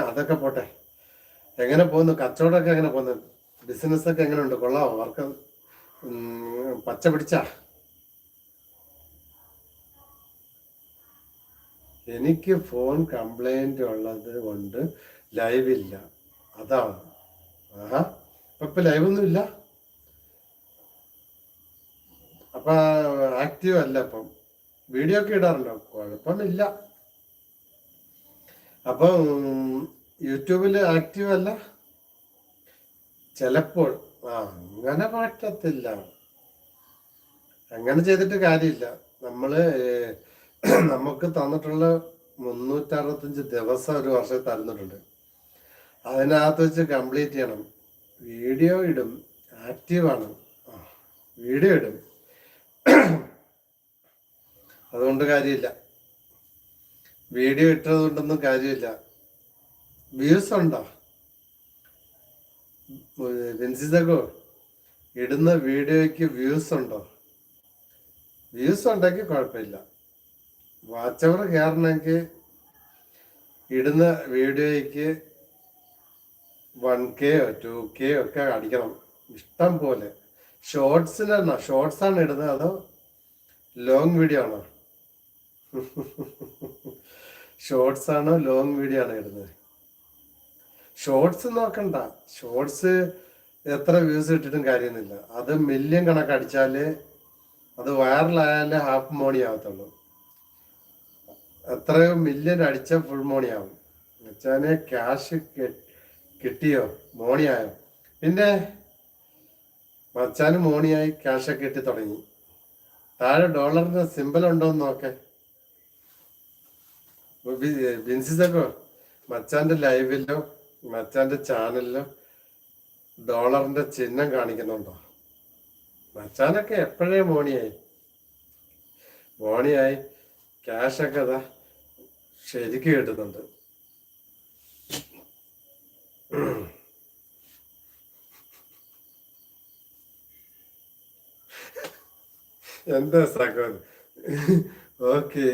അതൊക്കെ പോട്ടെ. എങ്ങനെ പോകുന്നു കച്ചവടമൊക്കെ? എങ്ങനെ പോകുന്നു? ബിസിനസ്സൊക്കെ എങ്ങനെയുണ്ട്? കൊള്ളാമോ? വർക്ക് പച്ച പിടിച്ചാ? എനിക്ക് ഫോൺ കംപ്ലൈന്റ് ഉള്ളത് കൊണ്ട് ലൈവില്ല, അതാണ്. ആഹാ, ഇപ്പൊ ലൈവൊന്നും ഇല്ല, അപ്പൊ ആക്റ്റീവ് അല്ല. അപ്പം വീഡിയോ ഒക്കെ ഇടാറുണ്ടോ? കുഴപ്പമില്ല. അപ്പം യൂട്യൂബിൽ ആക്റ്റീവ് അല്ല ചിലപ്പോൾ. അങ്ങനെ പറ്റത്തില്ല, അങ്ങനെ ചെയ്തിട്ട് കാര്യമില്ല. നമുക്ക് തന്നിട്ടുള്ള 365 ദിവസം ഒരു വർഷം തരുന്നിട്ടുണ്ട്. അതിനകത്ത് വെച്ച് കംപ്ലീറ്റ് ചെയ്യണം. വീഡിയോ ഇടും, ആക്റ്റീവാണ്, വീഡിയോ ഇടും, അതുകൊണ്ട് കാര്യമില്ല. വീഡിയോ ഇട്ടത് കൊണ്ടൊന്നും കാര്യമില്ല. വ്യൂസ് ഉണ്ടോ? ബെൻസിസക്കോ, ഇടുന്ന വീഡിയോയ്ക്ക് വ്യൂസ് ഉണ്ടോ? വ്യൂസ് ഉണ്ടെങ്കിൽ കുഴപ്പമില്ല. വാച്ച് അവർ കയറണമെങ്കിൽ ഇടുന്ന വീഡിയോയ്ക്ക് 1K 2K ഒക്കെ അടിക്കണം, ഇഷ്ടം പോലെ. ഷോർട്സാണ് ഇടുന്നത് അതോ ലോങ് വീഡിയോ ആണോ? ഷോർട്സ് ആണോ ലോങ് വീഡിയോ ആണോ ഇടുന്നത്? ഷോർട്സ് നോക്കണ്ട. ഷോർട്സ് എത്ര വ്യൂസ് ഇട്ടിട്ടും കാര്യമൊന്നുമില്ല. അത് മില്യൺ കണക്കടിച്ചാല്, അത് വൈറലായാലേ ഹാഫ് മോണി ആവത്തുള്ളൂ. എത്രയോ മില്യൺ അടിച്ച ഫുൾ മോണി ആവും. വെച്ചാല് ക്യാഷ് കിട്ടിയോ മോണിയായോ? പിന്നെ മച്ചാന് മോണിയായി, ക്യാഷൊക്കെ കിട്ടി തുടങ്ങി. താഴെ ഡോളറിന്റെ സിമ്പിൾ ഉണ്ടോന്ന് നോക്കേ. ബിൻസിസക്കോ, മച്ചാന്റെ ലൈവിലോ മച്ചാന്റെ ചാനലിലോ ഡോളറിന്റെ ചിഹ്നം കാണിക്കുന്നുണ്ടോ? മച്ചാനൊക്കെ എപ്പോഴേ മോണിയായി ക്യാഷൊക്കെ അതാ ശരിക്കും കിട്ടുന്നുണ്ട്. എന്താ സഖോ? Okay,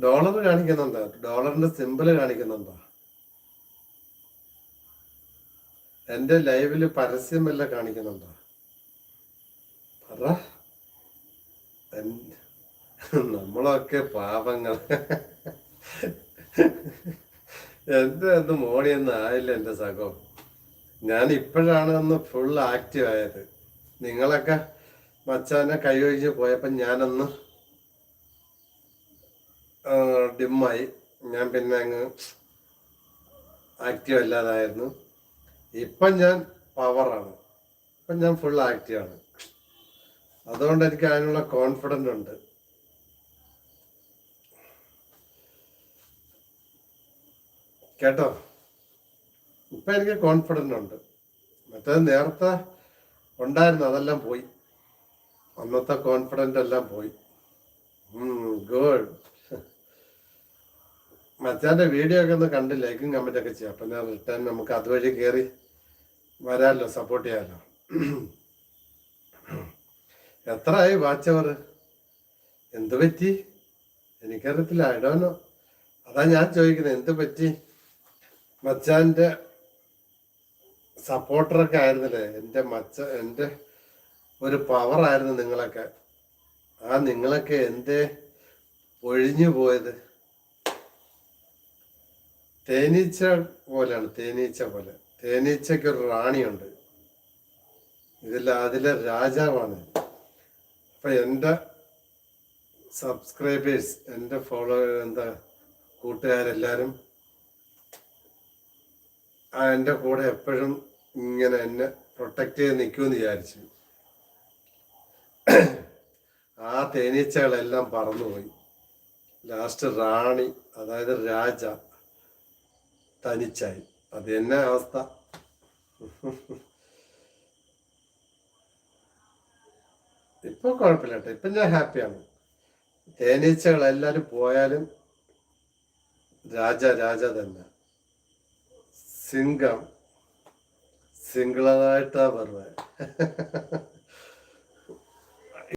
dollar കാണിക്കുന്നുണ്ടോ? ഡോളറിന്റെ സിമ്പിള് കാണിക്കുന്നുണ്ടോ? എന്റെ ലൈവില് പരസ്യമല്ല കാണിക്കുന്നുണ്ടോ? പറ. നമ്മളൊക്കെ പാപങ്ങൾ. എന്ത് മോണിയൊന്നും ആയില്ല എന്റെ സഖോ. ഞാൻ ഇപ്പോഴാണ് ഒന്ന് ഫുൾ ആക്റ്റീവ് ആയത്. നിങ്ങളൊക്കെ മച്ചാനെ കൈയൊഴിഞ്ഞ് പോയപ്പോൾ ഞാനൊന്ന് ഡിമ്മായി. ഞാൻ പിന്നെ അങ്ങ് ആക്റ്റീവ് അല്ലാതായിരുന്നു. ഇപ്പം ഞാൻ പവറാണ്, ഇപ്പം ഞാൻ ഫുൾ ആക്റ്റീവാണ്. അതുകൊണ്ട് എനിക്ക് അതിനുള്ള കോൺഫിഡൻ്റ് ഉണ്ട്. കേട്ടോ, ഇപ്പം എനിക്ക് കോൺഫിഡൻ്റ് ഉണ്ട്. മറ്റേത് നേരത്തെ ഉണ്ടായിരുന്നു, അതെല്ലാം പോയി. അന്നത്തെ കോൺഫിഡൻ്റ് എല്ലാം പോയി. ഗുഡ്. മച്ചാൻ്റെ വീഡിയോ ഒക്കെ ഒന്ന് കണ്ട് ലൈക്കും കമൻ്റ് ഒക്കെ ചെയ്യാം. അപ്പം ഞാൻ റിട്ടേൺ നമുക്ക് അതുവഴി കയറി വരാമല്ലോ, സപ്പോർട്ട് ചെയ്യാമല്ലോ. എത്രയായി വാച്ച് അവർ? എന്ത് പറ്റി? എനിക്കറിയത്തില്ല, ഐ ഡോണ്ട് നോ. അതാ ഞാൻ ചോദിക്കുന്നത്, എന്ത് പറ്റി? മച്ചാൻ്റെ സപ്പോർട്ടറൊക്കെ ആയിരുന്നില്ലേ എൻ്റെ ഒരു പവറായിരുന്നു നിങ്ങളൊക്കെ. നിങ്ങളൊക്കെ എന്തേ ഒഴിഞ്ഞു പോയത്? തേനീച്ച പോലെയാണ്, തേനീച്ച പോലെ. തേനീച്ചയ്ക്കൊരു റാണിയുണ്ട്, അതിലെ രാജാവാണ്. അപ്പൊ എൻ്റെ സബ്സ്ക്രൈബേഴ്സ്, എൻ്റെ കൂട്ടുകാരെല്ലാരും എൻ്റെ കൂടെ എപ്പോഴും ഇങ്ങനെ എന്നെ പ്രൊട്ടക്റ്റ് ചെയ്ത് നിൽക്കുമെന്ന് വിചാരിച്ചു. തേനീച്ചകളെല്ലാം പറന്നുപോയി. ലാസ്റ്റ് റാണി, അതായത് രാജ തനിച്ചായി. അത് തന്നെ അവസ്ഥ. ഇപ്പൊ കുഴപ്പമില്ല കേട്ടോ, ഇപ്പൊ ഞാൻ ഹാപ്പിയാണ്. തേനീച്ചകൾ എല്ലാരും പോയാലും രാജ തന്നെ. സിംഗം സിംഗിളായിട്ടാ പറഞ്ഞത്.